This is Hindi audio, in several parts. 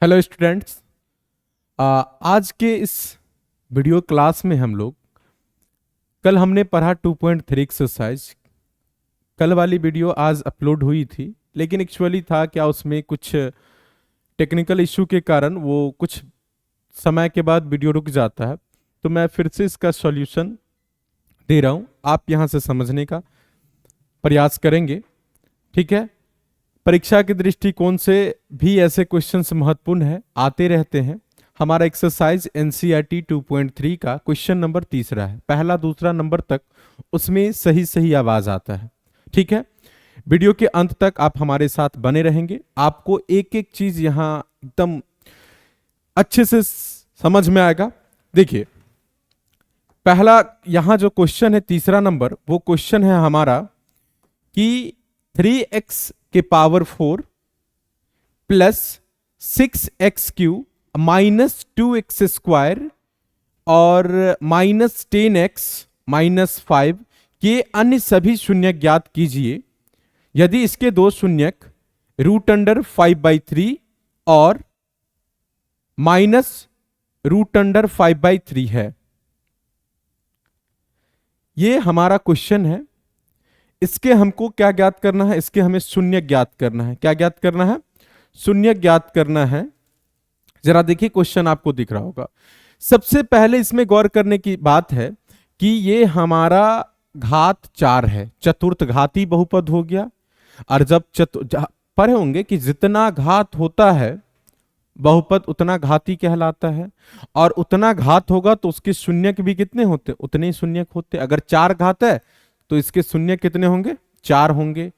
Hello students. आज के इस वीडियो क्लास में हम लोग कल हमने पढ़ा 2.3 एक्सरसाइज। कल वाली वीडियो आज अपलोड हुई थी, लेकिन एक्चुअली था क्या, उसमें कुछ टेक्निकल इशू के कारण वो कुछ समय के बाद वीडियो रुक जाता है। तो मैं फिर से इसका सॉल्यूशन दे रहा हूँ, आप यहाँ से समझने का प्रयास करेंगे। ठीक है। परीक्षा के दृष्टिकोण से भी ऐसे क्वेश्चंस महत्वपूर्ण है, आते रहते हैं। हमारा एक्सरसाइज एनसीईआरटी 2.3 का क्वेश्चन नंबर तीसरा है, पहला दूसरा नंबर तक उसमें सही सही आवाज आता है। ठीक है। वीडियो के अंत तक आप हमारे साथ बने रहेंगे, आपको एक एक चीज यहां एकदम अच्छे से समझ में आएगा। देखिए, पहला यहां जो क्वेश्चन है तीसरा नंबर, वो क्वेश्चन है हमारा कि 3x के power 4 plus 6x³ minus 2x² और माइनस 10x माइनस 5 के अन्य सभी शून्य ज्ञात कीजिए यदि इसके दो शून्यक √5/3 और माइनस √5/3 है। ये हमारा क्वेश्चन है। इसके हमको क्या ज्ञात करना है? इसके हमें शून्य ज्ञात करना है। क्या ज्ञात करना है? शून्य ज्ञात करना है। जरा देखिए, क्वेश्चन आपको दिख रहा होगा। सबसे पहले इसमें गौर करने की बात है कि ये हमारा घात 4 है, चतुर्थ घाती बहुपद हो गया। और जब पढ़े होंगे कि जितना घात होता है बहुपद उतना घाती कहलाता है, और उतना घात होगा तो उसके शून्यक भी कितने होते? उतने ही शून्यक होते। अगर 4 घात है तो इसके शून्य कितने होंगे? 4 होंगे।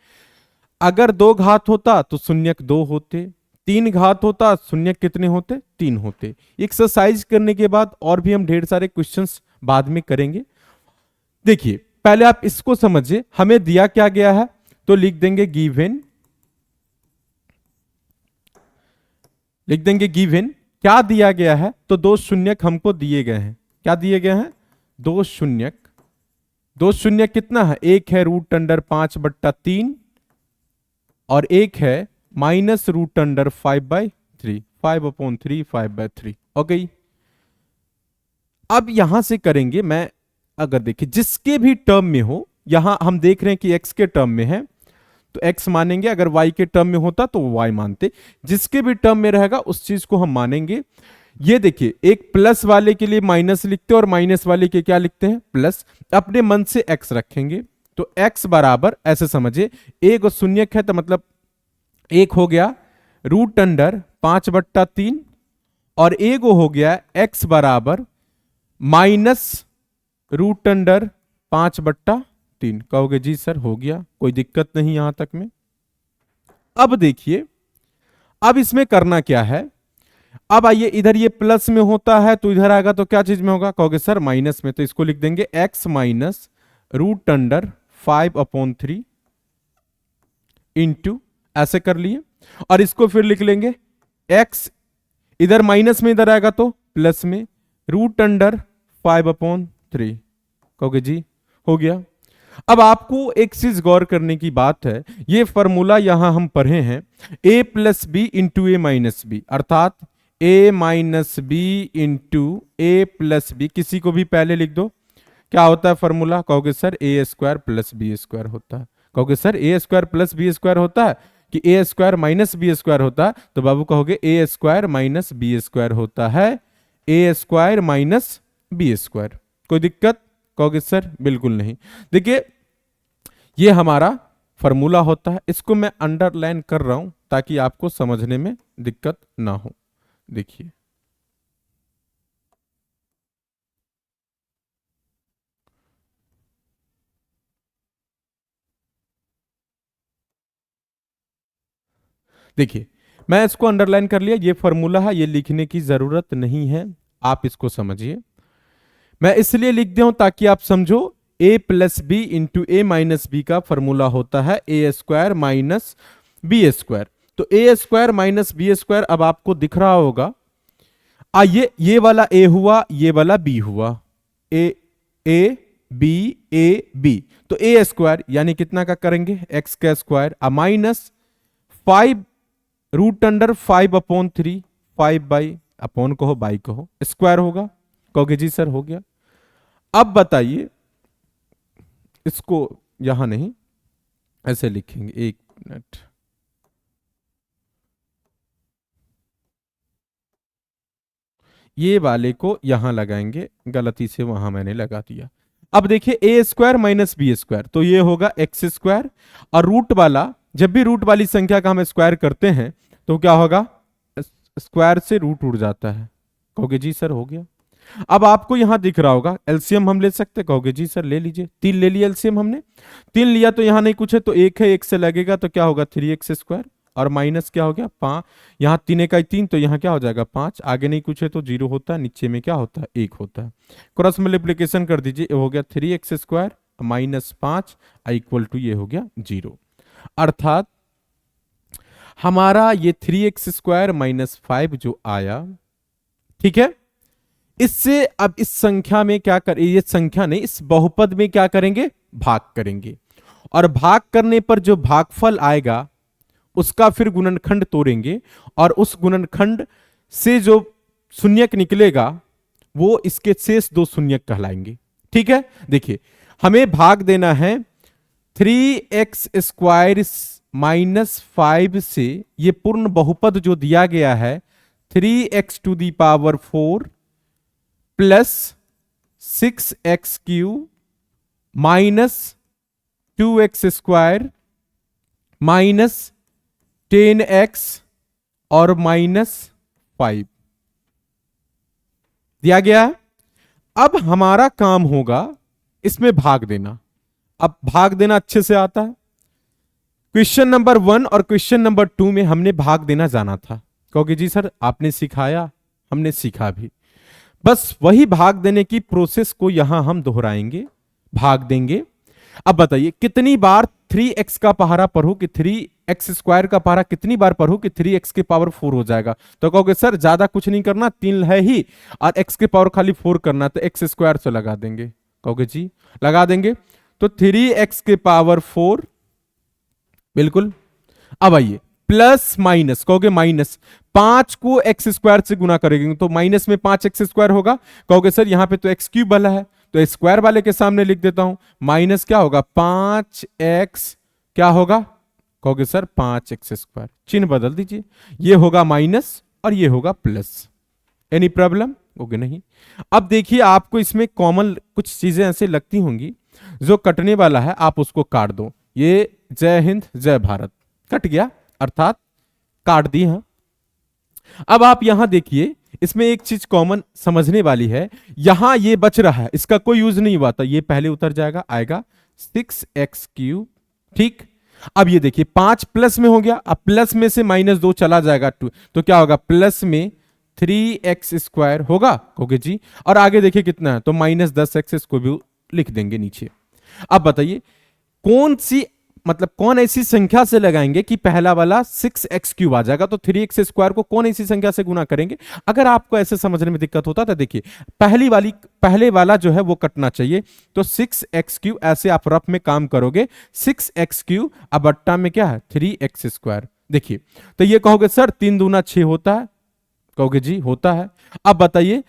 अगर 2 घात होता तो शून्यक 2 होते। 3 घात होता, शून्यक कितने होते? 3 होते। एक्सरसाइज करने के बाद और भी हम ढेर सारे क्वेश्चंस बाद में करेंगे। देखिए, पहले आप इसको समझिए, हमें दिया क्या गया है, तो लिख देंगे गिवन। लिख देंगे गिवन। क्या दिया गया है? तो 2 शून्यक हमको दिए गए हैं। क्या दिए गए हैं? 2 शून्यक। 2 शून्य कितना है? एक है √5/3 और एक है माइनस √5/3, 5/3, 5/3। ओके। अब यहां से करेंगे, मैं अगर देखिए जिसके भी टर्म में हो, यहां हम देख रहे हैं कि x के टर्म में है तो x मानेंगे, अगर y के टर्म में होता तो y मानते। जिसके भी टर्म में रहेगा उस चीज को हम मानेंगे। ये देखिए, एक प्लस वाले के लिए माइनस लिखते हैं और माइनस वाले के क्या लिखते हैं? प्लस। अपने मन से x रखेंगे तो x बराबर, ऐसे समझिए, एक शून्यक है तो मतलब एक हो गया √5/3 और एक हो गया x बराबर माइनस √5/3। कहोगे जी सर हो गया, कोई दिक्कत नहीं यहां तक में। अब देखिए, अब इसमें करना क्या है। अब आइए, इधर ये प्लस में होता है तो इधर आएगा तो क्या चीज में होगा? कहोगे सर माइनस में, तो इसको लिख देंगे x माइनस √5/3 इंटू, ऐसे कर लिए। और इसको फिर लिख लेंगे x, इधर माइनस में, इधर आएगा तो प्लस में, √5/3। कहोगे जी हो गया। अब आपको एक चीज गौर करने की बात है, ये फॉर्मूला यहां हम पढ़े हैं a plus b into a minus b, अर्थात a minus b into a plus b. किसी को भी पहले लिख दो। क्या होता है फॉर्मूला? कहोगे सर a² प्लस b² होता है। कहोगे सर a² प्लस b² होता है कि a² माइनस b² होता है? तो बाबू कहोगे a² माइनस b² होता है, a² माइनस b²। कोई दिक्कत? कहोगे सर बिल्कुल नहीं। देखिए, ये हमारा फॉर्मूला होता है, इसको मैं अंडरलाइन कर रहा हूं ताकि आपको समझने में दिक्कत ना हो। देखिए, देखिए मैं इसको अंडरलाइन कर लिया। ये फॉर्मूला है, ये लिखने की जरूरत नहीं है, आप इसको समझिए। मैं इसलिए लिख दिया हूं ताकि आप समझो। a plus b into a minus b का फॉर्मूला होता है a² माइनस b²। तो a² माइनस b², अब आपको दिख रहा होगा। ये वाला a हुआ, ये वाला b हुआ, a b तो a² यानी कितना का करेंगे? x का स्क्वायर, माइनस 5 √5/3, 5 बाई अपॉन कहो बाई कहो स्क्वायर होगा। कहोगे जी सर हो गया। अब बताइए इसको यहां नहीं ऐसे लिखेंगे, एक मिनट, ये वाले को यहां लगाएंगे, गलती से वहां मैंने लगा दिया। अब देखिए ए स्क्वायर माइनस बी स्क्वायर, तो ये होगा एक्स स्क्वायर, और रूट वाला, जब भी रूट वाली संख्या का हम स्क्वायर करते हैं तो क्या होगा, स्क्वायर से रूट उड़ जाता है। कहोगे जी सर हो गया। अब आपको यहां दिख रहा होगा एलसीएम हम ले सकते, कहोगे जी सर ले लीजिए, 3 ले लिया एलसीएम हमने, 3 लिया तो यहां नहीं कुछ है तो एक है, एक से लगेगा तो क्या होगा 3x स्क्वायर, और माइनस क्या हो गया 5, यहाँ 3 का 3 तो यहाँ क्या हो जाएगा 5, आगे नहीं कुछ है तो 0 होता है, नीचे में क्या होता है 1 होता है। क्रॉस मल्टीप्लीकेशन कर दीजिए, ये हो गया 3x square minus 5 equal to ये हो गया 0। अर्थात हमारा ये 3x स्क्वायर माइनस 5 जो आया, ठीक है, इससे अब इस संख्या में क्या कर, ये संख्या नहीं, इस बहुपद में क्या करेंगे, भाग करेंगे, और भाग करने पर जो भागफल आएगा उसका फिर गुणनखंड तोड़ेंगे, और उस गुणनखंड से जो शून्यक निकलेगा वो इसके शेष 2 शून्यक कहलाएंगे। ठीक है, देखिए हमें भाग देना है 3x स्क्वायर माइनस 5 से, ये पूर्ण बहुपद जो दिया गया है 3x to the power 4 plus 6x cube minus 2x square minus 10x और माइनस 5 दिया गया है। अब हमारा काम होगा इसमें भाग देना। अब भाग देना अच्छे से आता है, क्वेश्चन नंबर 1 और क्वेश्चन नंबर 2 में हमने भाग देना जाना था। कहोगे जी सर आपने सिखाया, हमने सीखा भी, बस वही भाग देने की प्रोसेस को यहां हम दोहराएंगे, भाग देंगे। अब बताइए कितनी बार 3x का पहाड़ा पढ़ो कि 3x स्क्वायर का पहाड़ा कितनी बार पढ़ो कि 3x के पावर 4 हो जाएगा। तो कहोगे सर ज्यादा कुछ नहीं करना, 3 है ही और x के पावर खाली 4 करना, तो x स्क्वायर से लगा देंगे। कहोगे जी लगा देंगे, तो 3x के पावर 4 बिल्कुल। अब आइए प्लस माइनस, कहोगे माइनस 5 को x स्क्वायर से गुना करेंगे तो माइनस में 5x स्क्वायर होगा। कहोगे सर यहां पे तो x क्यूब वाला है, तो स्क्वायर वाले के सामने लिख देता हूं, माइनस क्या होगा 5x क्या होगा, कहोगे सर 5x स्क्वायर, चिन्ह बदल दीजिए, ये होगा माइनस और ये होगा प्लस। एनी प्रॉब्लम, कहोगे नहीं। अब देखिए आपको इसमें कॉमन कुछ चीजें ऐसे लगती होंगी, जो कटने वाला है आप उसको काट दो। ये जय हिंद जय भारत कट गया, अर्थात काट दी है। अब आप यहां देखिए इसमें एक चीज कॉमन समझने वाली है, यहां ये बच रहा है, इसका कोई यूज नहीं हुआ था, ये पहले उतर जाएगा, आएगा 6x क्यूब। ठीक, अब ये देखिए 5 प्लस में हो गया, अब प्लस में से -2 चला जाएगा 2, तो क्या होगा प्लस में 3x स्क्वायर होगा। कहोगे जी, और आगे देखिए कितना है, तो -10x, इसको भी लिख देंगे नीचे। अब बताइए कौन सी, मतलब कौन ऐसी संख्या से लगाएंगे कि पहला वाला 6x क्यूब आ जाएगा, तो 3x स्क्वायर को कौन ऐसी संख्या से गुना करेंगे। अगर आपको ऐसे समझने में दिक्कत होता तो देखिए पहले वाला जो है वो कटना चाहिए, तो 6x क्यूब ऐसे आप रफ में काम करोगे, 6x क्यूब अब बट्टा में क्या है 3x स्क्वायर। देखिए तो ये कहोगे सर 3 दूना 6 होता है, कहोगे जी होता है। अब बताइए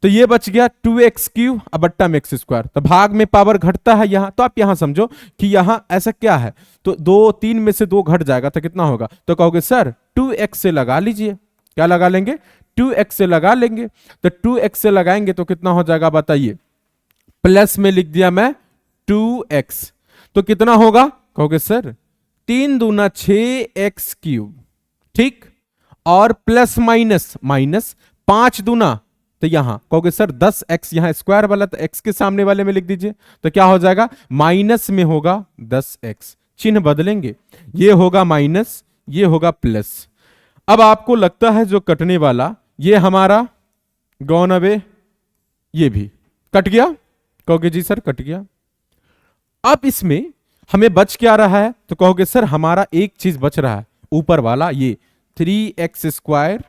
तो ये बच गया 2x क्यूब अब बट्टा में x स्क्वायर, तो भाग में पावर घटता है यहां, तो आप यहां समझो कि यहां ऐसा क्या है, तो 2 3 में से 2 घट जाएगा तो कितना होगा, तो कहोगे सर 2x से लगा लीजिए, क्या लगा लेंगे 2x से लगा लेंगे, तो 2x से लगाएंगे तो कितना हो जाएगा बताइए, प्लस में लिख दिया मैं 2x, तो कितना होगा, कहोगे सर 3 दूना 6x क्यूब। ठीक, और प्लस माइनस 5 दूना, तो यहां कहोगे सर 10x, यहां स्क्वायर वाला तो x के सामने वाले में लिख दीजिए, तो क्या हो जाएगा माइनस में होगा 10x, चिन्ह बदलेंगे, ये होगा माइनस, ये होगा प्लस। अब आपको लगता है जो कटने वाला ये हमारा गॉन अवे, ये भी कट गया, कहोगे जी सर कट गया। अब इसमें हमें बच क्या रहा है, तो कहोगे सर हमारा एक चीज बच रहा है, ऊपर वाला ये 3x स्क्वायर,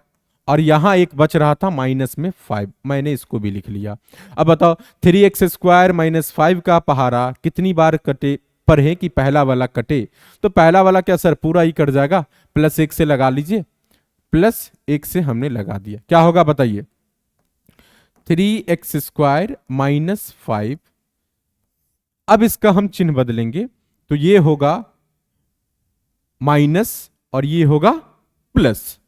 और यहां एक बच रहा था माइनस में 5, मैंने इसको भी लिख लिया। अब बताओ 3x स्क्वायर माइनस 5 का पहाड़ा कितनी बार कटे पर है कि पहला वाला कटे, तो पहला वाला क्या सर पूरा ही कट जाएगा, +1 से लगा लीजिए, प्लस 1 से हमने लगा दिया, क्या होगा बताइए? 3x² minus 5। अब इसका हम चिन्ह बदलेंगे, तो ये होगा माइनस और ये होगा प्लस।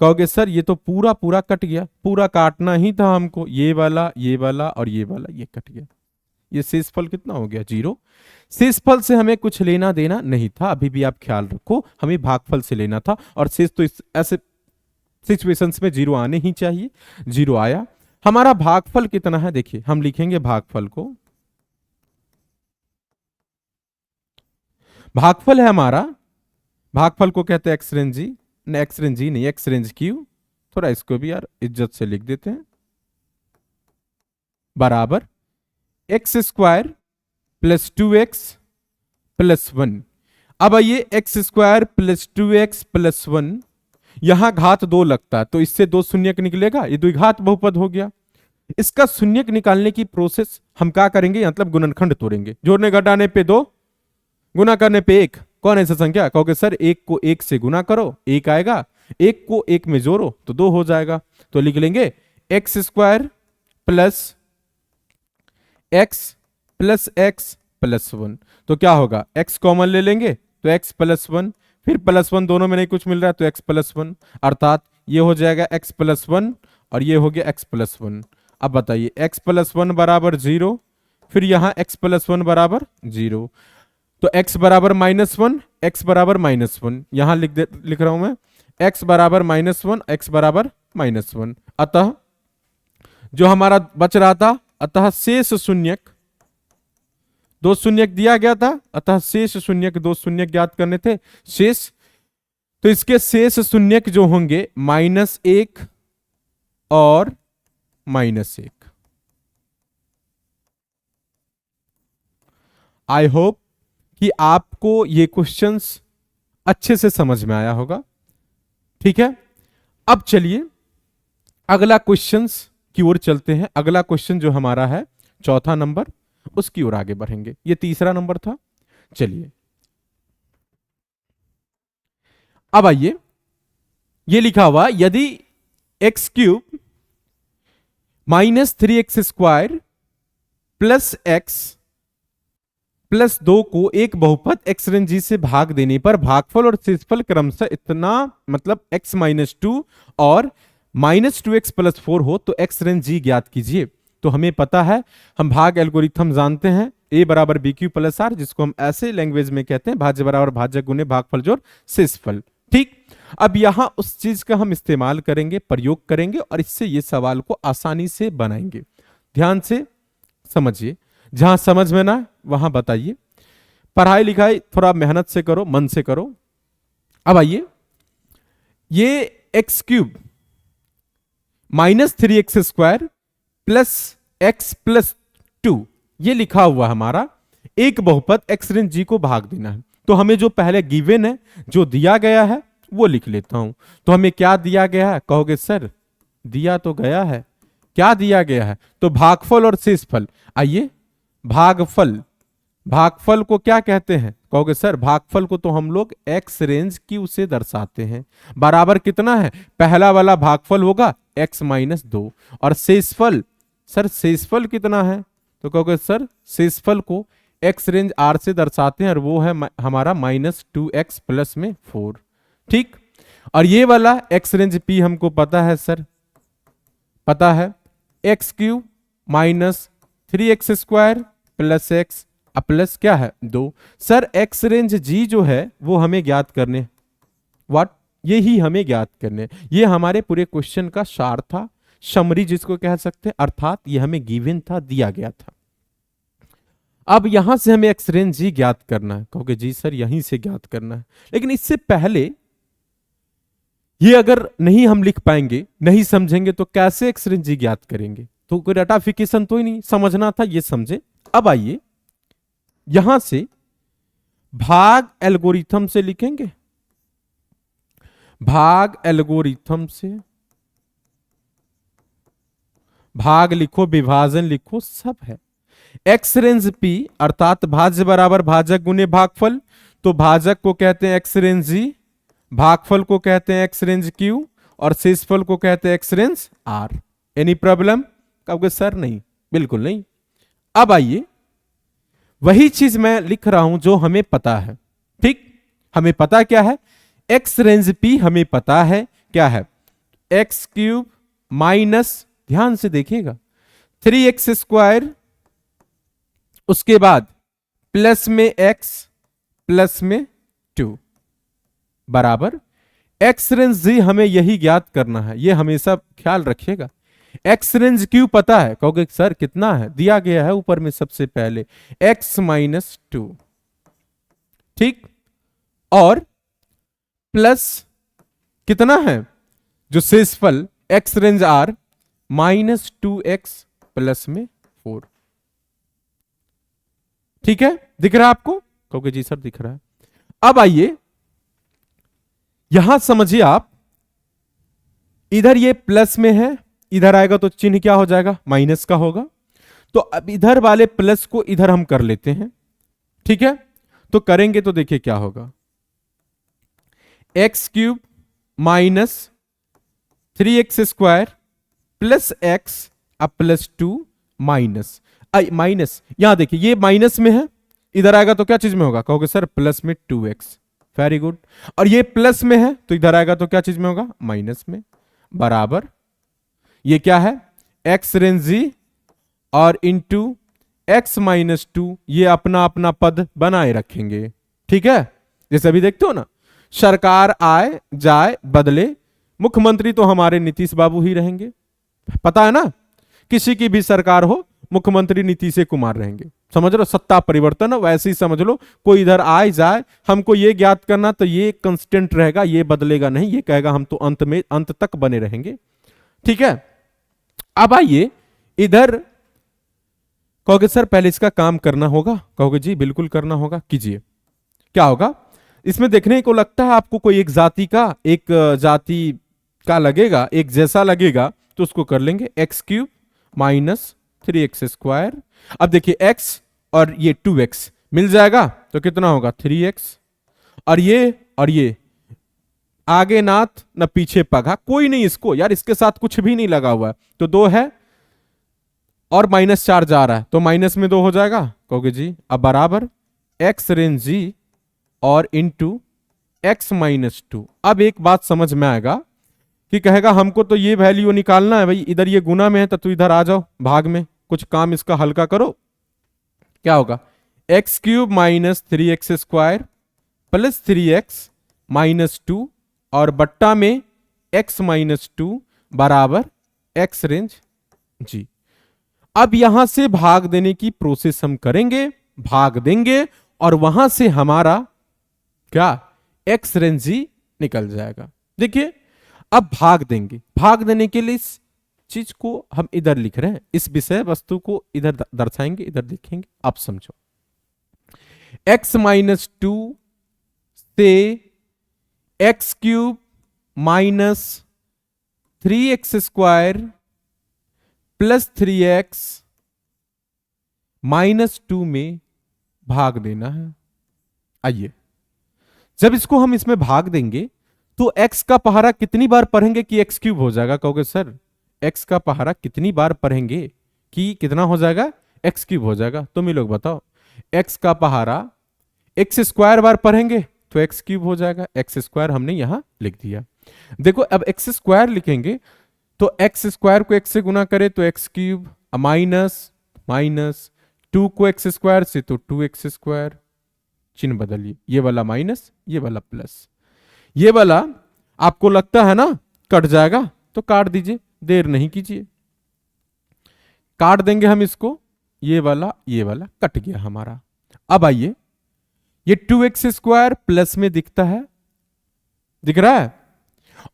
कहोगे सर ये तो पूरा पूरा कट गया, पूरा काटना ही था हमको, ये वाला और ये वाला ये कट गया, ये शेषफल कितना हो गया? 0। शेषफल से हमें कुछ लेना देना नहीं था, अभी भी आप ख्याल रखो, हमें भागफल से लेना था, और शेष तो इस ऐसे सिचुएशंस में 0 आने ही चाहिए, 0 आया। हमारा भागफल कितना है? देखिए हम लिखेंगे भागफल को, भागफल है हमारा, भागफल को कहते हैं x range g, x range जी नहीं, एक्स रेंज क्यू, थोड़ा इसको भी यार इज्जत से लिख देते हैं, बराबर x² प्लस 2x प्लस 1। अब आइए x² प्लस 2x प्लस 1, यहां घात 2 लगता है, तो इससे 2 शून्यक निकलेगा, ये द्विघात बहुपद हो गया। इसका शून्यक निकालने की प्रोसेस हम क्या करेंगे? मतलब गुणनखंड तोड़ेंगे, जोड़ने घटाने पे 2, गुना करने पे 1। कौन ऐसा संख्या? कहोगे सर 1 को 1 से गुना करो 1 आएगा, 1 को 1 में जोड़ो तो 2 हो जाएगा, तो लिख लेंगे x² प्लस x प्लस 1। तो क्या होगा? x कॉमन ले लेंगे तो x प्लस 1, फिर प्लस 1, दोनों में नहीं कुछ मिल रहा है तो x प्लस 1, अर्थात ये हो जाएगा x प्लस 1 और ये हो गया x प्लस 1। अब बताइए x प्लस 1 बराबर 0, फिर यहां x प्लस 1 बराबर 0, तो x बराबर -1, x बराबर -1, यहां लिख रहा हूं मैं, x बराबर -1, x बराबर -1। अतः जो हमारा बच रहा था, अतः शेष शून्यक 2 शून्यक दिया गया था, अतः शेष शून्यक 2 शून्यक ज्ञात करने थे शेष, तो इसके शेष शून्यक जो होंगे -1 और -1। आई होप कि आपको ये क्वेश्चंस अच्छे से समझ में आया होगा, ठीक है। अब चलिए अगला क्वेश्चंस की ओर चलते हैं। अगला क्वेश्चन जो हमारा है चौथा नंबर, उसकी ओर आगे बढ़ेंगे, ये तीसरा नंबर था। चलिए अब आइए, ये लिखा हुआ यदि x³ -3x² plus x plus 2 को एक बहुपद x रेंज जी से भाग देने पर भागफल और शेषफल क्रमशः इतना, मतलब x -2 और -2x प्लस 4 हो तो x रेंज जी ज्ञात कीजिए। तो हमें पता है, हम भाग एल्गोरिथम जानते हैं, a बराबर BQ प्लस R, जिसको हम ऐसे लैंग्वेज में कहते हैं भाज्य बराबर भाजक गुने भागफल जोड़ शेषफल, ठीक। अब यहां उस चीज का हम इस्तेमाल करेंगे, प्रयोग करेंगे, और इससे ये सवाल को आसानी से बनाएंगे। ध्यान से समझिए, जहां समझ में ना वहां बताइए, पढ़ाई लिखाई थोड़ा मेहनत से करो, मन से करो। अब आइए, ये x³ -3x² plus x plus 2 ये लिखा हुआ हमारा एक बहुपद x रेंज जी को भाग देना है। तो हमें जो पहले गिवन है, जो दिया गया है, वो लिख लेता हूं। तो हमें क्या दिया गया है? कहोगे सर दिया तो गया है, क्या दिया गया है? तो भागफल और शेषफल। आइए, भागफल, भागफल को क्या कहते हैं? कहोगे सर भागफल को तो हम लोग x रेंज क्यू से दर्शाते हैं, बराबर कितना है? पहला वाला भागफल होगा x -2, और शेषफल, सर शेषफल कितना है? तो कहोगे सर शेषफल को x रेंज r से दर्शाते हैं, और वो है हमारा -2x प्लस में 4, ठीक। और ये वाला x रेंज p हमको पता है सर, पता है x³ -3x² plus x plus क्या है 2। सर x रेंज g जो है वो हमें ज्ञात करने, व्हाट, ये ही हमें ज्ञात करने, ये हमारे पूरे क्वेश्चन का सार था, समरी जिसको कह सकते हैं, अर्थात ये हमें गिवन था, दिया गया था। अब यहां से हमें x रेंज जी ज्ञात करना है। कहोगे जी सर यहीं से ज्ञात करना है, लेकिन इससे पहले ये अगर नहीं हम लिख पाएंगे, नहीं समझेंगे, तो कैसे x रेंज जी ज्ञात करेंगे? तो कोई रटाफिकेशन तो ही नहीं, समझना था, ये समझे। अब आइए यहां से भाग एल्गोरिथम से लिखेंगे, भाग एल्गोरिथम से, भाग लिखो, विभाजन लिखो, सब है। x रेंज p अर्थात भाज्य बराबर भाजक गुने भागफल, तो भाजक को कहते हैं x रेंज g, भागफल को कहते हैं x रेंज q, और शेषफल को कहते हैं x range r. Any problem? कहोगे सर नहीं, बिल्कुल नहीं। अब आइए, वही चीज मैं लिख रहा हूं जो हमें पता है। ठीक, हमें पता क्या है? एक्स रेंज पी हमें पता है क्या है? एक्स क्यूब माइनस, ध्यान से देखिएगा, 3x², उसके बाद प्लस में x प्लस में 2 बराबर एक्स रेंज जी। हमें यही ज्ञात करना है, ये हमेशा ख्याल रखिएगा। एक्स रेंज क्यों पता है? कहोगे सर कितना है? दिया गया है ऊपर में सबसे पहले x माइनस 2। ठीक, और प्लस कितना है जो शेषफल X range R minus 2x plus में 4। ठीक है, दिख रहा है आपको? कहोगे जी सर दिख रहा है। अब आइए यहां समझिए आप, इधर ये प्लस में है, इधर आएगा तो चिन्ह क्या हो जाएगा? माइनस का होगा। तो अब इधर वाले प्लस को इधर हम कर लेते हैं। ठीक है, तो करेंगे तो देखिए क्या होगा, x cube minus 3x² plus x अब प्लस 2 माइनस माइनस, यहां देखिए ये माइनस में है, इधर आएगा तो क्या चीज में होगा? कहोगे सर प्लस में 2x। Very good. और ये प्लस में है तो इधर आएगा तो क्या चीज में होगा? माइनस में। बराबर ये क्या है? एक्स रेंज जी और इंटू एक्स माइनस 2, ये अपना अपना पद बनाए रखेंगे। ठीक है, जैसे अभी देखते हो ना, सरकार आए जाए बदले, मुख्यमंत्री तो हमारे नीतीश बाबू ही रहेंगे। पता है ना, किसी की भी सरकार हो मुख्यमंत्री नीतीश कुमार रहेंगे। समझ लो, सत्ता परिवर्तन, वैसे ही समझ लो, कोई इधर आए जाए, हमको ये ज्ञात करना तो ये कांस्टेंट रहेगा, ये बदलेगा नहीं, ये कहेगा हम तो अंत में अंत तक बने रहेंगे। ठीक है, अब आइए इधर, कहोगे सर पहले इसका काम करना होगा। कहोगे जी बिल्कुल करना होगा, कीजिए। क्या होगा इसमें? देखने को लगता है आपको कोई एक जाति का लगेगा, एक जैसा लगेगा, तो उसको कर लेंगे एक्स क्यूब माइनस 3x²। अब देखिए x और ये 2x मिल जाएगा तो कितना होगा? 3x। और ये आगे नाथ न पीछे पगा, कोई नहीं इसको यार, इसके साथ कुछ भी नहीं लगा हुआ है, तो 2 है और -4 जा रहा है तो माइनस में 2 हो जाएगा। कहोगे जी अब बराबर एक्स रेंज जी और इंटू एक्स माइनस 2। अब एक बात समझ में आएगा कि कहेगा हमको तो ये वैल्यू निकालना है भाई, इधर ये गुना में है तो तू इधर आ जाओ भाग में, कुछ काम इसका हल्का करो। क्या होगा? X cube minus 3x² plus 3x minus 2 और बट्टा में x माइनस 2 बराबर एक्स रेंज जी। अब यहां से भाग देने की प्रोसेस हम करेंगे, भाग देंगे और वहां से हमारा क्या? एक्स रेंज जी निकल जाएगा। देखिए अब भाग देंगे, भाग देने के लिए इस चीज को हम इधर लिख रहे हैं, इस विषय वस्तु को इधर दर्शाएंगे, इधर लिखेंगे, आप समझो। x माइनस 2 से x cube minus 3x² plus 3x minus 2 में भाग देना है। आइए, जब इसको हम इसमें भाग देंगे तो x का पहाड़ा कितनी बार पढ़ेंगे कि x क्यूब हो जाएगा? कहोगे सर x का पहाड़ा कितनी बार पढ़ेंगे कि कितना हो जाएगा? x क्यूब हो जाएगा। तुम ही लोग बताओ, x का पहाड़ा x² बार पढ़ेंगे तो x क्यूब हो जाएगा। x² हमने यहां लिख दिया। देखो अब x² लिखेंगे तो x² को x से गुना करे तो x क्यूब माइनस माइनस 2 को x² से तो 2x², चिन्ह बदलिए, ये वाला माइनस ये वाला प्लस, ये वाला आपको लगता है ना कट जाएगा तो काट दीजिए, देर नहीं कीजिए, काट देंगे हम इसको, ये वाला कट गया हमारा। अब आइए, ये 2x² प्लस में दिखता है, दिख रहा है,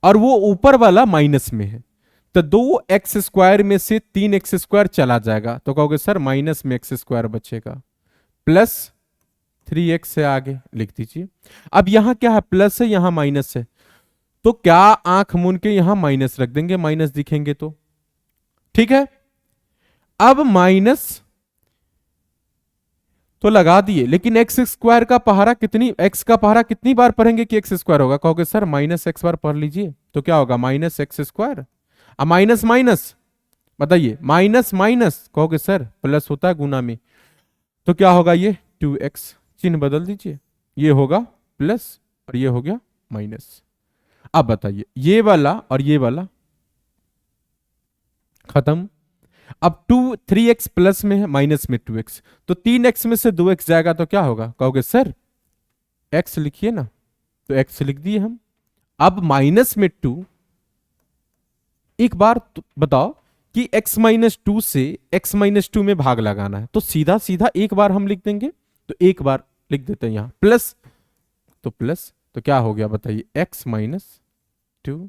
और वो ऊपर वाला माइनस में है, तो 2x² में से 3x² चला जाएगा तो कहोगे सर माइनस में x² बचेगा, प्लस 3x से आगे लिख दीजिए। अब यहां क्या है? प्लस है, यहां माइनस है, तो क्या आंख मूंद के यहां माइनस रख देंगे, माइनस दिखेंगे तो। ठीक है, अब माइनस, तो लगा दिए, लेकिन एक्स स्क्वायर का पहाड़ा कितनी, एक्स का पहाड़ा कितनी बार पढ़ेंगे कि एक्स स्क्वायर होगा? कहोगे सर माइनस एक्स बार पढ़ लीजिए, तो क्या होगा? Minus x square. अब माइनस माइनस, बताइए, माइनस माइनस, कहोगे सर प्लस होता है गुना में, तो क्या होगा? ये 2x, चिन्ह बदल दीजिए, ये होगा प्लस और ये हो गया माइनस। अब बताइए, ये वाला और ये वाला खत्म। अब 3x प्लस में है, माइनस में 2x, तो 3x में से 2x जाएगा तो क्या होगा? कहोगे सर x लिखिए ना, तो x लिख दिए हम। अब माइनस में 2, एक बार तो बताओ कि x माइनस 2 से x माइनस 2 में भाग लगाना है, तो सीधा सीधा एक बार हम लिख देंगे, तो एक बार लिख देते हैं यहां प्लस, तो प्लस, तो क्या हो गया बताइए? x माइनस 2,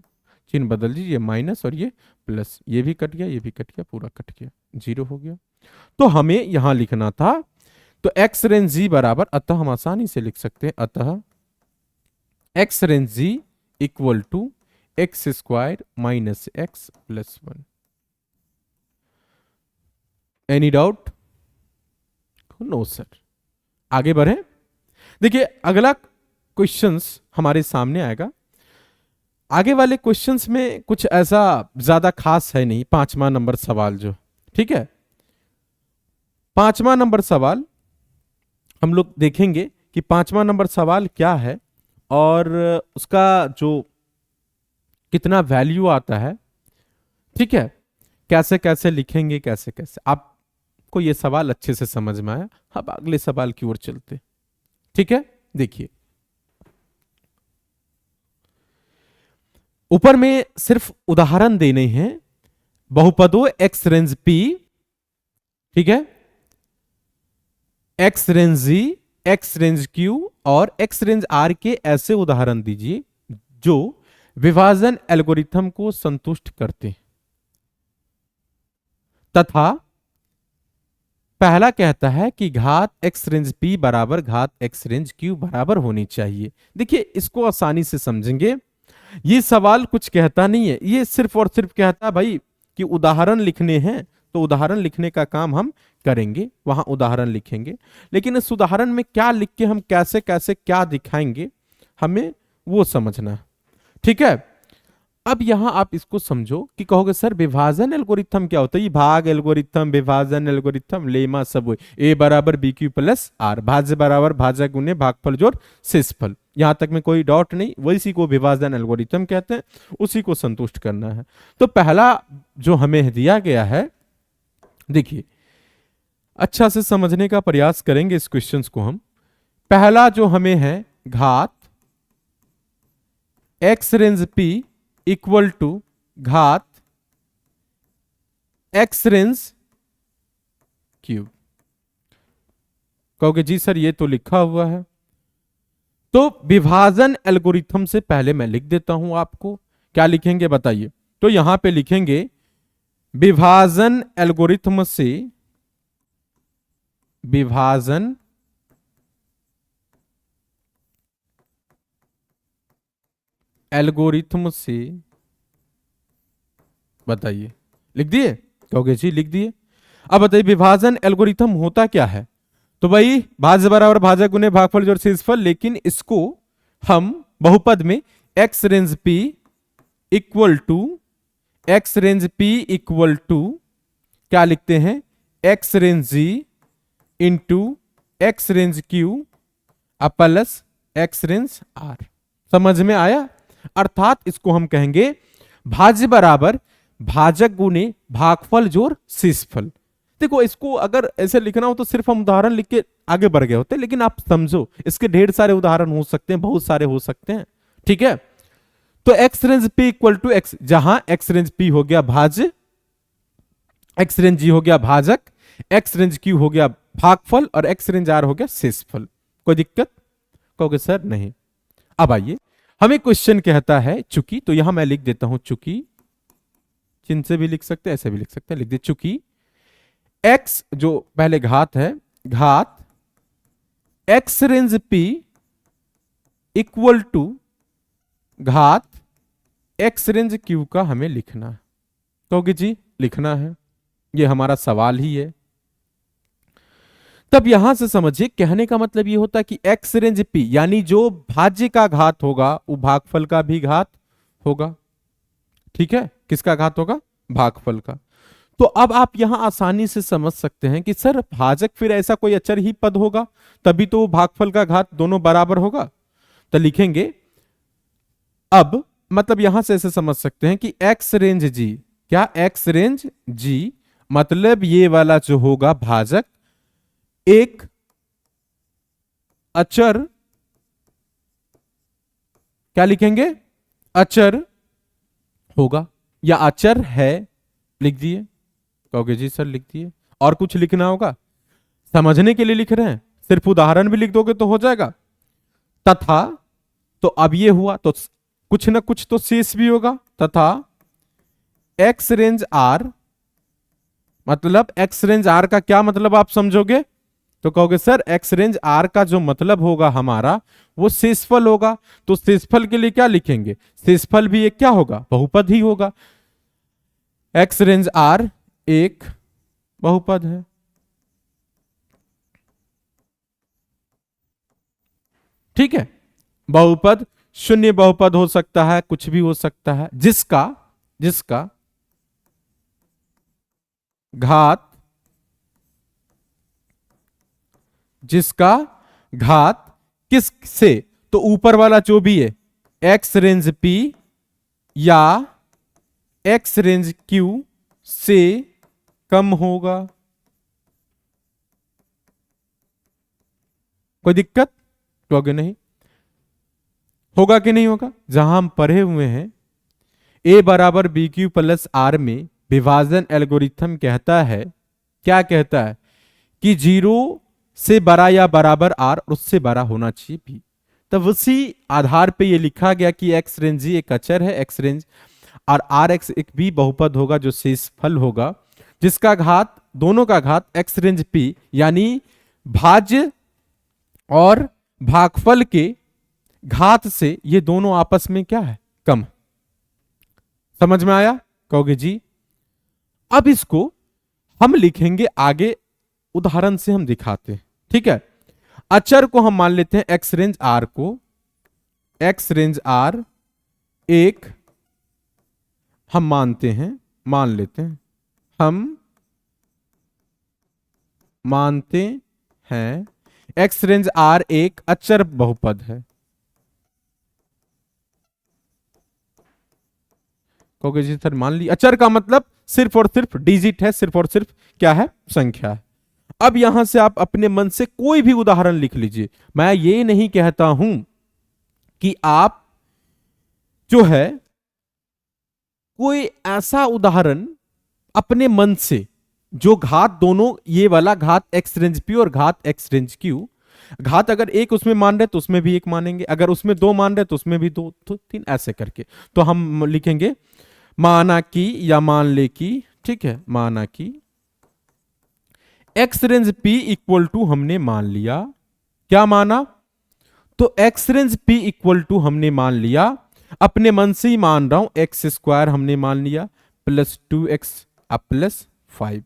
चिन्ह बदल दीजिए, माइनस और ये प्लस, ये भी कट गया, ये भी कट गया, पूरा कट गया, 0 हो गया। तो हमें यहां लिखना था, तो x रेंज g बराबर, अतः हम आसानी से लिख सकते हैं, अतः x range g equal to x square minus x plus 1। Any doubt? No sir. आगे बढ़े, देखिए अगला क्वेश्चंस हमारे सामने आएगा। आगे वाले क्वेश्चंस में कुछ ऐसा ज्यादा खास है नहीं, 5वां नंबर सवाल जो, ठीक है, 5वां नंबर सवाल हम लोग देखेंगे कि 5वां नंबर सवाल क्या है और उसका जो कितना वैल्यू आता है, ठीक है, कैसे कैसे लिखेंगे, कैसे कैसे, आपको ये सवाल अच्छे से समझ में आया। अब अगले सवाल की ओर चलते, ठीक है। देखिए ऊपर में सिर्फ उदाहरण देने हैं, बहुपदों एक्स रेंज p, ठीक है, x range g, x range q और एक्स रेंज r के ऐसे उदाहरण दीजिए जो विभाजन एल्गोरिथम को संतुष्ट करते हैं, तथा पहला कहता है कि घात एक्स रेंज p बराबर घात एक्स रेंज q बराबर होनी चाहिए। देखिए इसको आसानी से समझेंगे, ये सवाल कुछ कहता नहीं है, ये सिर्फ और सिर्फ कहता है भाई कि उदाहरण लिखने हैं, तो उदाहरण लिखने का काम हम करेंगे, वहां उदाहरण लिखेंगे, लेकिन इस उदाहरण में क्या लिख के हम कैसे कैसे क्या दिखाएंगे हमें वो समझना है, ठीक है। अब यहां आप इसको समझो कि कहोगे सर विभाजन एल्गोरिथम क्या होता है? ये भाग एल्गोरिथम, विभाजन एल्गोरिथम, लेमा सब ए बराबर बी क्यू प्लस आर, भाज्य बराबर भाजक गुने भागफल जोड़ शेषफल, यहां तक में कोई डाउट नहीं, वैसी को विभाजन एल्गोरिथम कहते हैं, उसी को संतुष्ट करना है। तो पहला जो हमें दिया गया है, देखिए अच्छा से समझने का प्रयास करेंगे इस क्वेश्चन को हम। पहला जो हमें है घात x range p equal to घात एक्स रेंज क्यूब, कहोगे जी सर ये तो लिखा हुआ है, तो विभाजन एल्गोरिथम से पहले मैं लिख देता हूं आपको, क्या लिखेंगे बताइए? तो यहां पे लिखेंगे विभाजन एल्गोरिथम से, विभाजन एल्गोरिथम से, बताइए लिख दिए? कहोगे जी लिख दिए। अब बताइए विभाजन एल्गोरिथम होता क्या है? तो भाई भाज्य बराबर भाजक गुने भागफल जोड़ शेषफल, लेकिन इसको हम बहुपद में x range p equal to x range p equal to क्या लिखते हैं? X range g into x range q plus x range r। समझ में आया? अर्थात इसको हम कहेंगे भाज्य बराबर भाजक गुने भागफल जोड़ शेषफल। देखो इसको अगर ऐसे लिखना हो तो सिर्फ हम उदाहरण लिख के आगे बढ़ गए होते, लेकिन आप समझो इसके ढेर सारे उदाहरण हो सकते हैं, बहुत सारे हो सकते हैं, ठीक है। तो x range p equal to x, जहां एक्स रेंज p हो गया भाज्य, एक्स रेंज g हो गया भाजक, एक्स रेंज q हो गया भागफल और एक्स रेंज r हो गया शेषफल। कोई दिक्कत? कहोगे सर नहीं। अब आइए, हमें क्वेश्चन कहता है चूंकि, तो यहां मैं लिख देता हूं चूंकि, चिन्ह से भी लिख सकते हैं, ऐसे भी लिख सकते हैं, लिख दे चूंकि x जो पहले घात है, घात x range p equal to घात x रेंज q का हमें लिखना है। कहोगे जी लिखना है, ये हमारा सवाल ही है। तब यहां से समझिए, कहने का मतलब ये होता है कि एक्स रेंज पी यानी जो भाज्य का घात होगा वो भागफल का भी घात होगा। ठीक है, किसका घात होगा? भागफल का। तो अब आप यहां आसानी से समझ सकते हैं कि सर भाजक फिर ऐसा कोई अचर ही पद होगा, तभी तो भागफल का घात दोनों बराबर होगा। तो लिखेंगे अब, मतलब यहां से ऐसे समझ सकते हैं कि एक्स रेंज जी, क्या एक्स रेंज जी मतलब ये वाला जो होगा भाजक एक अचर, क्या लिखेंगे? अचर होगा या अचर है, लिख दिए। कहोगे जी सर लिख दिए, और कुछ लिखना होगा? समझने के लिए लिख रहे हैं, सिर्फ उदाहरण भी लिख दोगे तो हो जाएगा। तथा, तो अब ये हुआ तो कुछ ना कुछ तो शेष भी होगा। तथा एक्स रेंज आर, मतलब एक्स रेंज आर का क्या मतलब आप समझोगे? तो कहोगे सर एक्स रेंज आर का जो मतलब होगा हमारा वो शेषफल होगा। तो शेषफल के लिए क्या लिखेंगे? शेषफल भी एक क्या होगा? बहुपद ही होगा। एक्स रेंज आर एक बहुपद है। ठीक है, बहुपद शून्य बहुपद हो सकता है, कुछ भी हो सकता है, जिसका जिसका घात, जिसका घात किस से? तो ऊपर वाला जो भी है एक्स रेंज पी या एक्स रेंज क्यू से कम होगा। कोई दिक्कत? तो आगे नहीं होगा कि नहीं होगा? जहां हम पढ़े हुए हैं ए बराबर बी क्यू प्लस आर में विभाजन एल्गोरिथम कहता है, क्या कहता है? कि जीरो से बड़ा या बराबर आर और उससे बड़ा होना चाहिए बी। तब उसी आधार पे ये लिखा गया कि एक्स रेंज जी एक अचर है एक्स रेंज, और आर एक्स एक भी बहुपद होगा जो शेषफल होगा, जिसका घात, दोनों का घात एक्स रेंज पी यानी भाज्य और भागफल के घात से ये दोनों आपस में क्या है? कम। समझ में आया? कहोगे जी। अब इसको हम लिखेंगे आगे, उदाहरण से हम दिखाते हैं। ठीक है, अचर को हम मान लेते हैं एक्स रेंज आर को, एक्स रेंज आर एक हम मानते हैं, मान लेते हैं, हम मानते हैं एक्स रेंज आर एक अचर बहुपद है। कहोगे जी सर मान ली, अचर का मतलब सिर्फ और सिर्फ डिजिट है, सिर्फ और सिर्फ क्या है? संख्या है। अब यहां से आप अपने मन से कोई भी उदाहरण लिख लीजिए। मैं ये नहीं कहता हूं कि आप जो है कोई ऐसा उदाहरण अपने मन से जो घात दोनों, ये वाला घात एक्स रेंज पी और घात एक्स रेंज क्यू, घात अगर एक उसमें मान रहे तो उसमें भी एक मानेंगे, अगर उसमें दो मान रहे तो उसमें भी दो, तो तीन, ऐसे करके तो हम लिखेंगे माना कि या मान ले कि, ठीक है, माना कि x range p equal to हमने मान लिया, क्या माना? तो x range p equal to हमने मान लिया, अपने मन से ही मान रहा हूं, एक्स स्क्वायर हमने मान लिया प्लस 2x अब प्लस 5।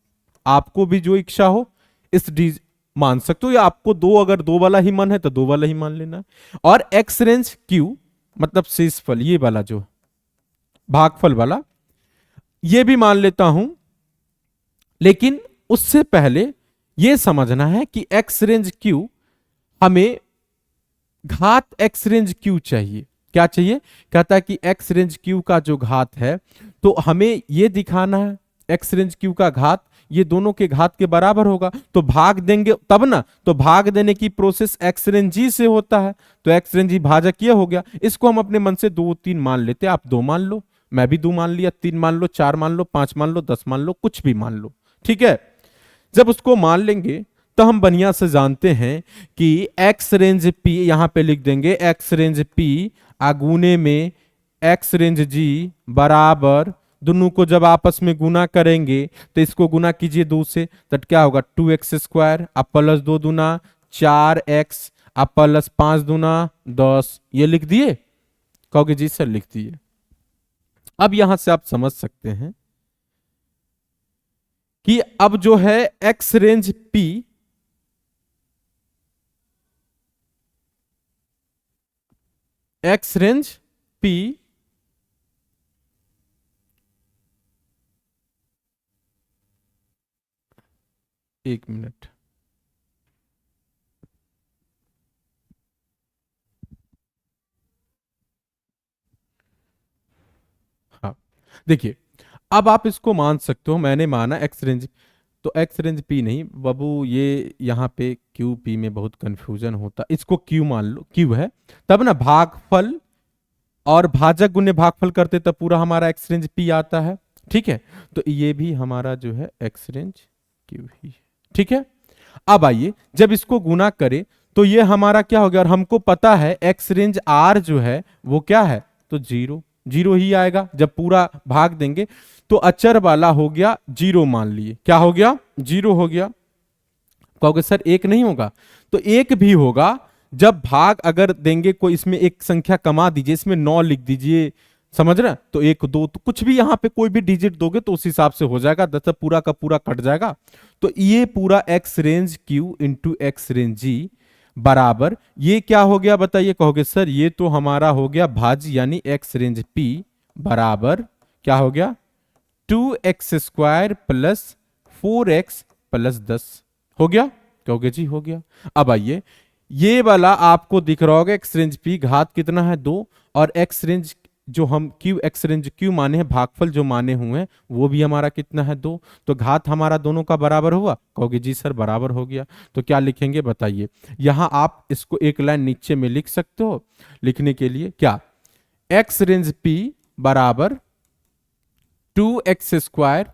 आपको भी जो इच्छा हो इस डी मान सकते हो, या आपको दो, अगर दो वाला ही मन है तो दो वाला ही मान लेना। और एक्स रेंज क्यू मतलब शेषफल, ये वाला जो भागफल वाला, ये भी मान लेता हूं। लेकिन उससे पहले यह समझना है कि एक्स रेंज क्यू हमें घात एक्स रेंज क्यू चाहिए। क्या चाहिए? कहता है कि एक्स रेंज क्यू का जो घात है, तो हमें यह दिखाना है एक्स रेंज क्यू का घात ये दोनों के घात के बराबर होगा, तो भाग देंगे तब ना। तो भाग देने की प्रोसेस एक्स रेंज जी से होता है, तो एक्स रेंज जी भाजक ये हो गया। इसको हम अपने मन से दो तीन मान लेते, आप दो मान लो, मैं भी दो मान लिया, तीन मान लो, चार मान लो, पांच मान लो, 10 मान लो, कुछ भी मान लो। ठीक है, जब उसको मान लेंगे तो हम बढ़िया से जानते हैं कि एक्स रेंज पी, यहां पे लिख देंगे एक्स रेंज पी आगुने में एक्स रेंज जी बराबर, दोनों को जब आपस में गुना करेंगे तो इसको गुना कीजिए दो से, तो क्या होगा 2x स्क्वायर अब प्लस 2 दूना 4x अब प्लस 5 दूना 10। ये लिख दिए? कहोगे जी सर लिख दिए। अब यहां से आप समझ सकते हैं कि अब जो है x range P x range P एक मिनट, हाँ देखिए, अब आप इसको मान सकते हो, मैंने माना एक्स रेंज, तो एक्स रेंज पी नहीं बाबू, ये यहाँ पे क्यू पी में बहुत कंफ्यूजन होता, इसको क्यू मान लो, क्यू है, तब ना भागफल और भाजक गुने भागफल करते तब पूरा हमारा एक्स रेंज पी आता है, ठीक है। तो ये भी हमारा जो है एक्स रेंज क्यू ही है, ठीक है। अब आइए जब इसको गुना करें तो ये हमारा क्या हो गया, और हमको पता है एक्स रेंज आर जो है वो क्या है, तो जीरो, जीरो ही आएगा जब पूरा भाग देंगे, तो अचर वाला हो गया जीरो, मान लिए क्या हो गया, जीरो हो गया। कहोगे सर एक नहीं होगा, तो एक भी होगा जब भाग अगर देंगे, कोई इसमें एक संख्या कमा दीजिए, इसमें 9 लिख दीजिए, समझ रहे हैं? तो एक दो तो कुछ भी यहां पे कोई भी डिजिट दोगे तो उस हिसाब से हो जाएगा, दस पूरा का पूरा कट जाएगा। तो ये पूरा X range Q into x range G बराबर ये क्या हो गया बताइए, कहोगे सर ये तो हमारा हो गया भाज्य, यानी एक्स रेंज पी बराबर क्या हो गया, 2x² प्लस 4x प्लस 10 हो गया, कहोगे जी हो गया। अब आइए ये वाला आपको दिख रहा होगा, एक्स रेंज पी घात कितना है 2, और एक्स रेंज जो हम क्यू एक्स रेंज क्यू माने हैं, भागफल जो माने हुए हैं वो भी हमारा कितना है 2, तो घात हमारा दोनों का बराबर हुआ, कहोगे जी सर बराबर हो गया। तो क्या लिखेंगे बताइए, यहां आप इसको एक लाइन नीचे में लिख सकते हो, लिखने के लिए क्या, एक्स रेंज पी बराबर 2x²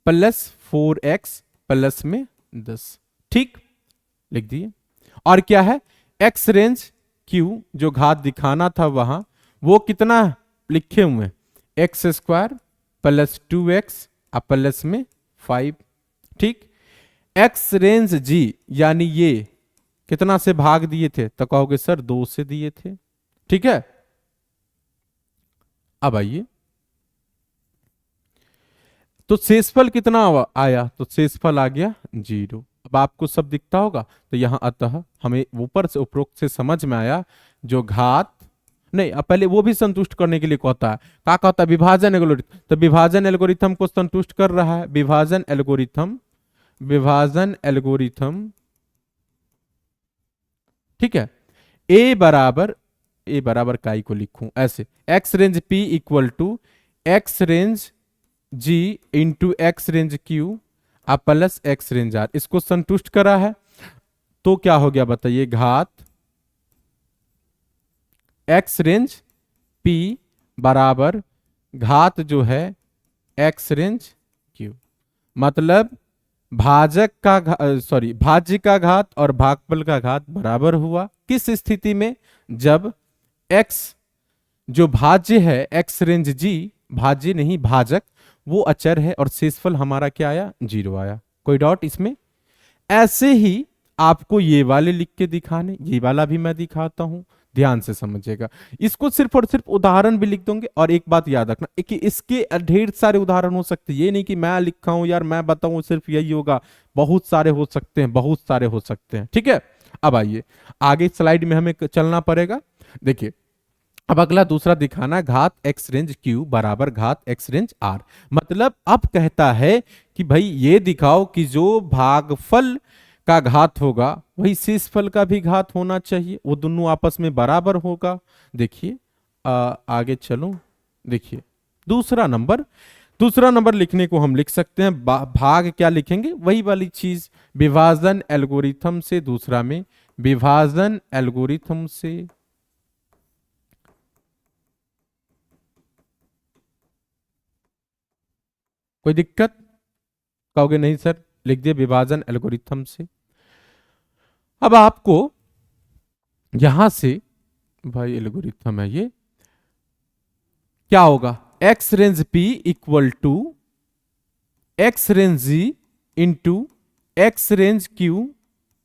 प्लस 4x प्लस में 10, ठीक, लिख दिए। और क्या है, एक्स रेंज क्यू जो घात दिखाना था वहां, वो कितना लिखे हुए, x² प्लस 2x प्लस में 5, ठीक। एक्स रेंज जी यानी ये कितना से भाग दिए थे, तो कहोगे सर 2 से दिए थे, ठीक है। अब आइए तो शेषफल कितना आया, तो शेषफल आ गया 0। अब आपको सब दिखता होगा, तो यहां अतः हमें ऊपर से उपरोक्त से समझ में आया, जो घात नहीं, अब पहले वो भी संतुष्ट करने के लिए कहता है, क्या कहता है, विभाजन एल्गोरिथम, तो विभाजन एल्गोरिथम को संतुष्ट कर रहा है, विभाजन एल्गोरिथम, विभाजन एल्गोरिथम, ठीक है। ए बराबर काई को लिखूं ऐसे, x range p equal to x range g into x range q plus x range r, इसको संतुष्ट करा है, तो क्या हो गया बताइए, घात एक्स रेंज पी बराबर घात जो है एक्स रेंज क्यू, मतलब भाजक का सॉरी भाज्य का घात और भागफल का घात बराबर हुआ, किस स्थिति में, जब x जो भाज्य है एक्स रेंज जी, भाज्य नहीं भाजक, वो अचर है, और शेषफल हमारा क्या आया, 0 आया, कोई डाउट इसमें। ऐसे ही आपको ये वाले लिख के दिखाने, ये वाला भी मैं दिखाता हूं, ध्यान से समझिएगा, इसको सिर्फ और सिर्फ उदाहरण भी लिख दूंगे। और एक बात याद रखना कि इसके ढेर सारे उदाहरण हो सकते हैं, ये नहीं कि मैं लिखा हूं यार मैं बताऊं सिर्फ यही होगा, बहुत सारे हो सकते हैं, बहुत सारे हो सकते हैं, ठीक है। अब आइए आगे स्लाइड में हमें चलना पड़ेगा, देखिए अब अगला दूसरा दिखाना, घात एक्स रेंज क्यू बराबर घात एक्स रेंज आर, मतलब अब कहता है कि भाई ये दिखाओ कि जो भागफल का घात होगा वही शेषफल का भी घात होना चाहिए, वो दोनों आपस में बराबर होगा। देखिए आगे चलो, देखिए दूसरा नंबर लिखने को हम लिख सकते हैं, भाग क्या लिखेंगे, वही वाली चीज, विभाजन एल्गोरिथम से, दूसरा में विभाजन एल्गोरिथम से, कोई दिक्कत, कहोगे नहीं सर, लिख दिए विभाजन एल्गोरिथम से। अब आपको यहां से भाई एल्गोरिथम है ये, क्या होगा, x range p equal to x range g into x range q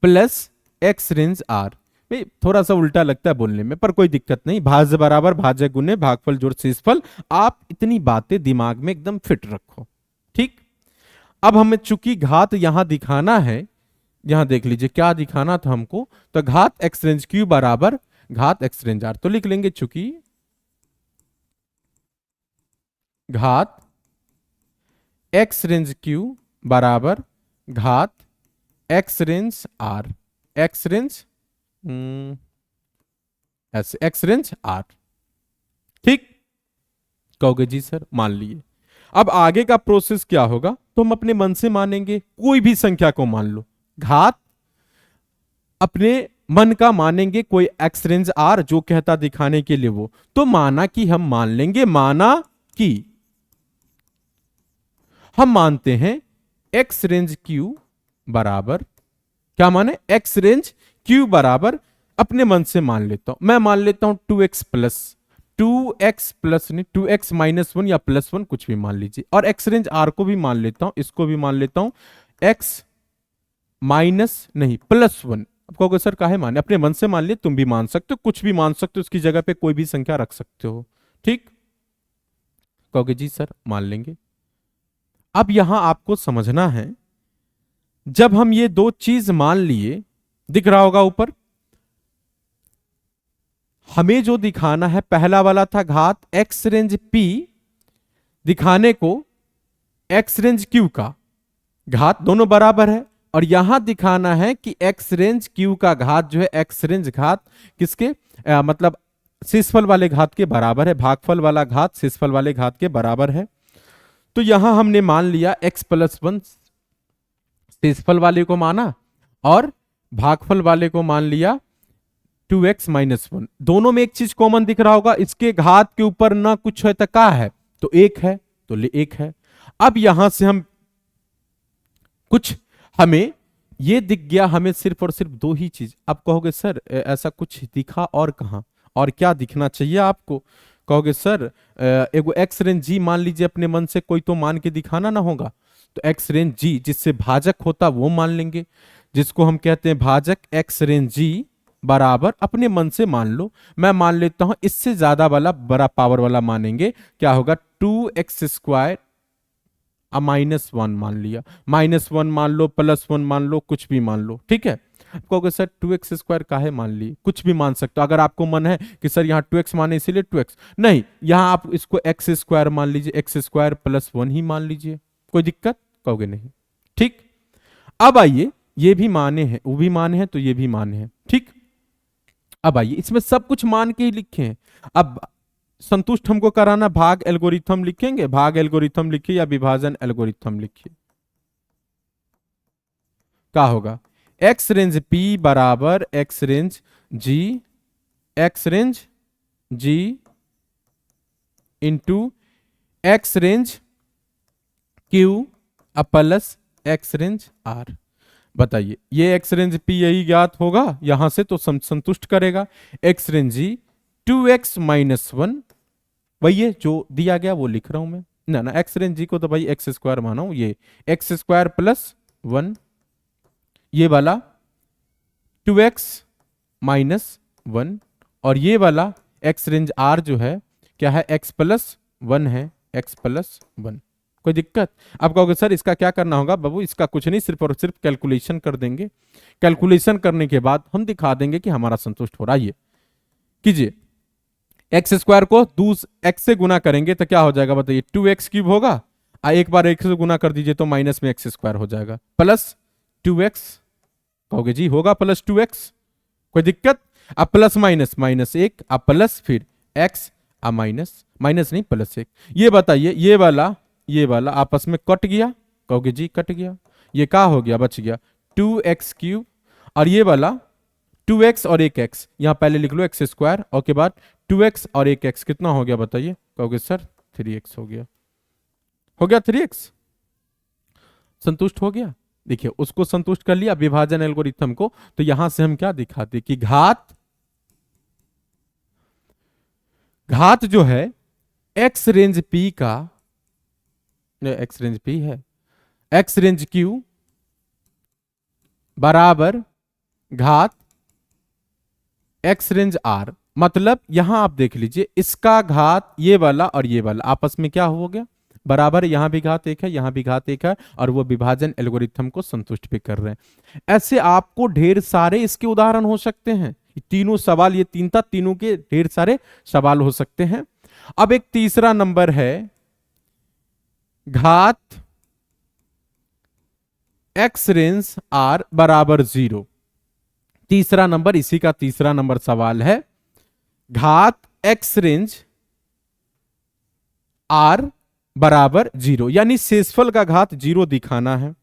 plus x range r. भाई थोड़ा सा उल्टा लगता है बोलने में, पर कोई दिक्कत नहीं, भाज्य बराबर भाज्य गुने भागफल जोड़ शेषफल, आप इतनी बातें दिमाग में एकदम फिट रखो, ठीक। अब हमें चूंकि घात यहां दिखाना है, यहां देख लीजिए क्या दिखाना था हमको, तो घात एक्स रेंज क्यू बराबर घात एक्स रेंज आर, तो लिख लेंगे चूंकि घात एक्स रेंज क्यू बराबर घात x range r, x range ऐसे एक्स रेंज आर। ठीक, कहोगे जी सर मान लिए। अब आगे का प्रोसेस क्या होगा, तो हम अपने मन से मानेंगे, कोई भी संख्या को मान लो, घात अपने मन का मानेंगे, कोई एक्स रेंज आर जो कहता दिखाने के लिए वो, तो माना कि हम मान लेंगे, माना कि हम मानते हैं एक्स रेंज क्यू बराबर, क्या माने, एक्स रेंज क्यू बराबर, अपने मन से मान लेता हूं, मैं मान लेता हूं 2x प्लस, 2x प्लस नहीं 2x माइनस 1 या प्लस 1 कुछ भी मान लीजिए, और एक्स रेंज आर को भी मान लेता हूं, इसको भी मान लेता हूं x माइनस नहीं प्लस 1। अब कहोगे सर काहे माने, अपने मन से मान लिए, तुम भी मान सकते हो, कुछ भी मान सकते हो, उसकी जगह पे कोई भी संख्या रख सकते हो। ठीक, कहोगे जी सर मान लेंगे। अब यहां आपको समझना है, जब हम ये दो चीज मान लिए, दिख रहा होगा ऊपर, हमें जो दिखाना है पहला वाला था घात एक्स रेंज पी, दिखाने को एक्स रेंज क्यू का घात दोनों बराबर है, और यहां दिखाना है कि एक्स रेंज क्यू का घात जो है एक्स रेंज घात किसके मतलब शेषफल वाले घात के बराबर है, भागफल वाला घात शेषफल वाले घात के बराबर है। तो यहां हमने मान लिया x प्लस 1 शेषफल वाले को माना, और भागफल वाले को मान लिया 2x माइनस 1। दोनों में एक चीज कॉमन दिख रहा होगा, इसके घात के ऊपर ना कुछ है तो क्या है, तो एक है, तो एक है। अब यहां से हम कुछ, हमें ये दिख गया, हमें सिर्फ और सिर्फ दो ही चीज। अब कहोगे सर ऐसा कुछ दिखा और कहां, और क्या दिखना चाहिए आपको, कहोगे सर एगो एक्स रेंज जी मान लीजिए, अपने मन से कोई तो मान के दिखाना ना होगा, तो एक्स रेंज जी जिससे भाजक होता वो मान लेंगे, जिसको हम कहते हैं भाजक, एक्स रेंज जी बराबर अपने मन से मान लो, मैं मान लेता हूं इससे ज्यादा वाला बड़ा पावर वाला मानेंगे, क्या होगा 2x स्क्वायर माइनस 1 मान लिया, माइनस 1 मान लो, प्लस 1 मान लो, कुछ भी मान लो। ठीक है, आप कहोगे सर 2x स्क्वायर काहे मान ली, कुछ भी मान सकते हो, अगर आपको मन है कि सर यहाँ 2x माने इसीलिए 2x, नहीं, यहाँ आप इसको x स्क्वायर मान लीजिए, x स्क्वायर प्लस 1 ही मान लीजिए, कोई दिक्कत, कहोगे नहीं। ठीक, अब आइए, ये भी माने हैं, वो भी माने हैं, तो ये भी माने हैं। ठीक, अब आइए, इसमें सब कुछ मान के ही लिखे हैं। अब संतुष्ट हमको कराना, भाग एल्गोरिथम लिखेंगे, भाग एल्गोरिथम लिखिए या विभाजन एल्गोरिथम लिखिए, क्या होगा, एक्स रेंज पी बराबर x range g, x range g into x range q plus x range r. बताइए, ये एक्स रेंज पी यही ज्ञात होगा यहां से, तो संतुष्ट करेगा। एक्स रेंज जी 2x माइनस 1, वही है जो दिया गया वो लिख रहा हूं मैं, ना ना एक्स रेंज जी को तो भाई एक्स स्क्वायर माना हूं, ये एक्स स्क्वायर प्लस 1, ये वाला 2x माइनस 1, और ये वाला एक्स रेंज आर जो है क्या है, x प्लस 1 है, x प्लस 1। कोई दिक्कत, आप कहोगे सर इसका क्या करना होगा, बाबू इसका कुछ नहीं, सिर्फ और सिर्फ कैलकुलेशन कर देंगे, कैलकुलेशन करने के बाद हम दिखा देंगे कि हमारा संतुष्ट हो रहा है। ये कीजिए, एक्स स्क्वायर को एक्स से गुना करेंगे तो क्या हो जाएगा बताइए, 2x क्यूब होगा, एक बार x से गुना कर दीजिए तो माइनस में एक्स स्क्वायर हो जाएगा, प्लस 2x, कहोगे जी होगा प्लस 2x, कोई दिक्कत। अब प्लस माइनस, माइनस 1, अब प्लस, फिर x, अब माइनस, माइनस नहीं प्लस 1। ये बताइए, ये वाला आपस में कट गया, कहोगे जी कट गया, ये क्या हो गया, बच गया 2x क्यूब, और ये वाला 2x और एक x, यहां पहले लिख लो एक्स स्क्वायर, और के बाद 2x और एक x कितना हो गया बताइए, कहोगे सर 3x हो गया, 3x, संतुष्ट हो गया। देखिए उसको संतुष्ट कर लिया विभाजन एल्गोरिथम को, तो यहां से हम क्या दिखाते कि घात जो है एक्स रेंज पी का, एक्स रेंज पी है, एक्स रेंज क्यू बराबर घात एक्स रेंज आर, मतलब यहां आप देख लीजिए इसका घात ये वाला और ये वाला आपस में क्या हो गया, बराबर, यहां भी घात एक है, यहां भी घात एक है, और वो विभाजन एल्गोरिथम को संतुष्ट भी कर रहे हैं। ऐसे आपको ढेर सारे इसके उदाहरण हो सकते हैं, तीनों सवाल, ये तीन था, तीनों के ढेर सारे सवाल हो सकते हैं। अब एक तीसरा नंबर है घात x रेंज r बराबर 0। तीसरा नंबर, इसी का तीसरा नंबर सवाल है घात x रेंज r बराबर 0, यानी शेषफल का घात 0 दिखाना है।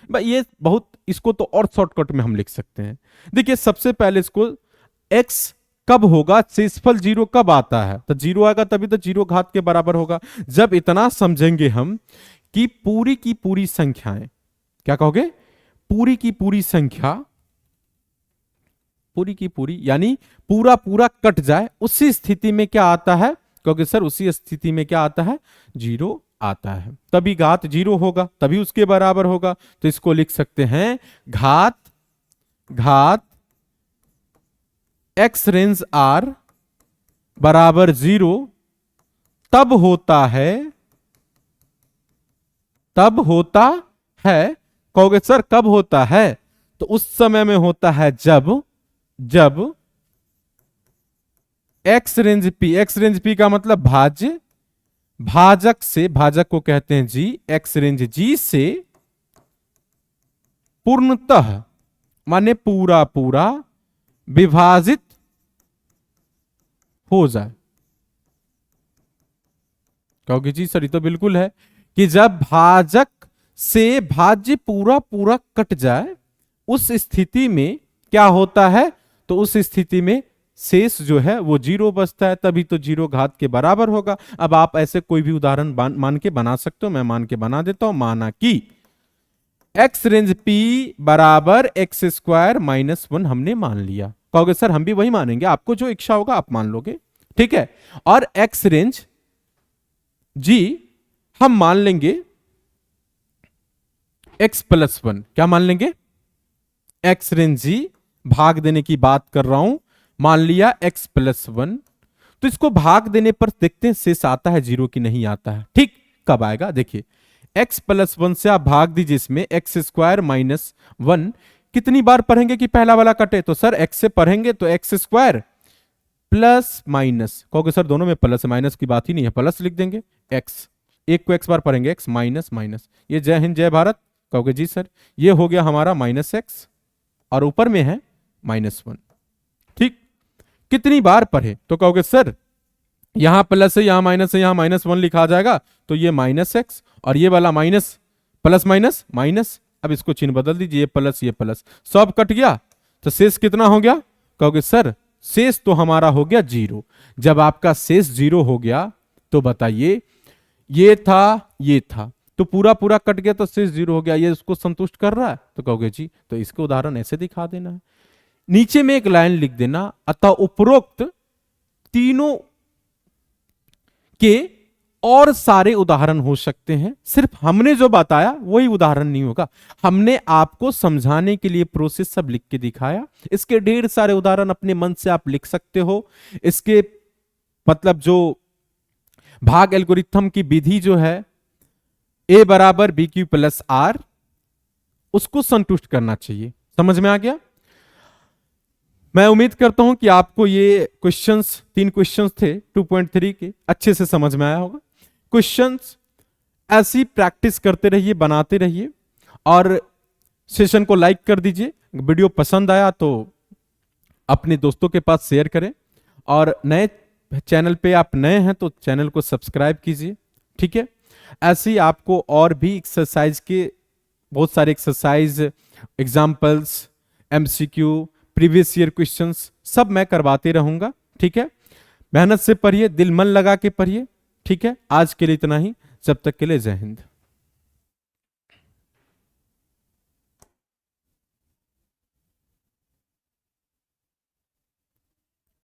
ये बहुत, इसको तो और शॉर्टकट में हम लिख सकते हैं। देखिए सबसे पहले इसको x कब होगा, शेषफल 0 कब आता है, तो 0 आएगा तभी तो 0 घात के बराबर होगा। जब इतना समझेंगे हम कि पूरी की पूरी संख्याएं, क्या कहोगे, पूरी की पूरी संख्या, पूरी की पूरी यानी पूरा पूरा कट जाए, उसी स्थिति में क्या आता है, क्योंकि सर उसी स्थिति में क्या आता है, 0 आता है, तभी घात 0 होगा, तभी उसके बराबर होगा। तो इसको लिख सकते हैं घात x रेंज r बराबर 0 तब होता है, कहोगे सर कब होता है, तो उस समय में होता है जब x रेंज p का मतलब भाज्य, भाजक से, भाजक को कहते हैं g, x रेंज g से पूर्णतः माने पूरा पूरा विभाजित हो जाए। कहोगे जी सर ये तो बिल्कुल है कि जब भाजक से भाज्य पूरा पूरा कट जाए, उस स्थिति में क्या होता है, तो उस स्थिति में शेष जो है वो 0 बचता है, तभी तो 0 घात के बराबर होगा। अब आप ऐसे कोई भी उदाहरण मान के बना सकते हो, मैं मान के बना देता हूं। माना कि x रेंज p बराबर x स्क्वायर माइनस 1 हमने मान लिया। कहोगे सर हम भी वही मानेंगे, आपको जो इच्छा होगा आप मान लोगे, ठीक है। और x रेंज g हम मान लेंगे x प्लस 1, क्या मान लेंगे, x रेंज g, भाग देने की बात कर रहा हूं, मान लिया x प्लस 1। तो इसको भाग देने पर देखते हैं शेष आता है 0 की नहीं आता है, ठीक। कब आएगा, देखिए x प्लस 1 से आप भाग दीजिए, इसमें x स्क्वायर माइनस 1 कितनी बार पढ़ेंगे कि पहला वाला कटे, तो सर x से पढ़ेंगे तो x स्क्वायर प्लस माइनस, कहोगे सर दोनों में प्लस माइनस की बात ही नहीं है, प्लस लिख देंगे, x एक को x बार पढ़ेंगे, x माइनस माइनस, ये जय हिंद जय भारत, कहोगे जी सर ये हो गया हमारा माइनस x और ऊपर में है माइनस 1, ठीक। कितनी बार पढ़े, तो कहोगे सर यहां प्लस है, यहां माइनस है, यहां माइनस 1 लिखा जाएगा, तो ये माइनस x और ये वाला माइनस, प्लस माइनस माइनस, अब इसको चिन्ह बदल दीजिए, ये प्लस, सब कट गया, तो शेष कितना हो गया, कहोगे सर शेष तो हमारा हो गया 0। जब आपका शेष 0 हो गया तो बताइए ये था तो पूरा पूरा कट गया तो शेष 0 हो गया, ये उसको संतुष्ट कर रहा है, तो कहोगे जी तो इसको उदाहरण ऐसे दिखा देना है। नीचे में एक लाइन लिख देना, अतः उपरोक्त तीनों के और सारे उदाहरण हो सकते हैं, सिर्फ हमने जो बताया वही उदाहरण नहीं होगा, हमने आपको समझाने के लिए प्रोसेस सब लिख के दिखाया। इसके ढेर सारे उदाहरण अपने मन से आप लिख सकते हो। इसके मतलब जो भाग एल्गोरिथम की विधि जो है a बराबर बी क्यू प्लस आर, उसको संतुष्ट करना चाहिए। समझ में आ गया? मैं उम्मीद करता हूं कि आपको ये क्वेश्चंस, 3 क्वेश्चंस थे 2.3 के, अच्छे से समझ में आया होगा। क्वेश्चंस ऐसी प्रैक्टिस करते रहिए, बनाते रहिए और सेशन को लाइक कर दीजिए। वीडियो पसंद आया तो अपने दोस्तों के पास शेयर करें और नए चैनल पे आप नए हैं तो चैनल को सब्सक्राइब कीजिए, ठीक है। ऐसे ही आपको और भी एक्सरसाइज के बहुत सारे exercise, examples, MCQ, previous year questions सब मैं करवाते रहूंगा, ठीक है। मेहनत से पढ़िए, दिल मन लगा के पढ़िए, ठीक है। आज के लिए इतना ही, जब तक के लिए जय हिंद।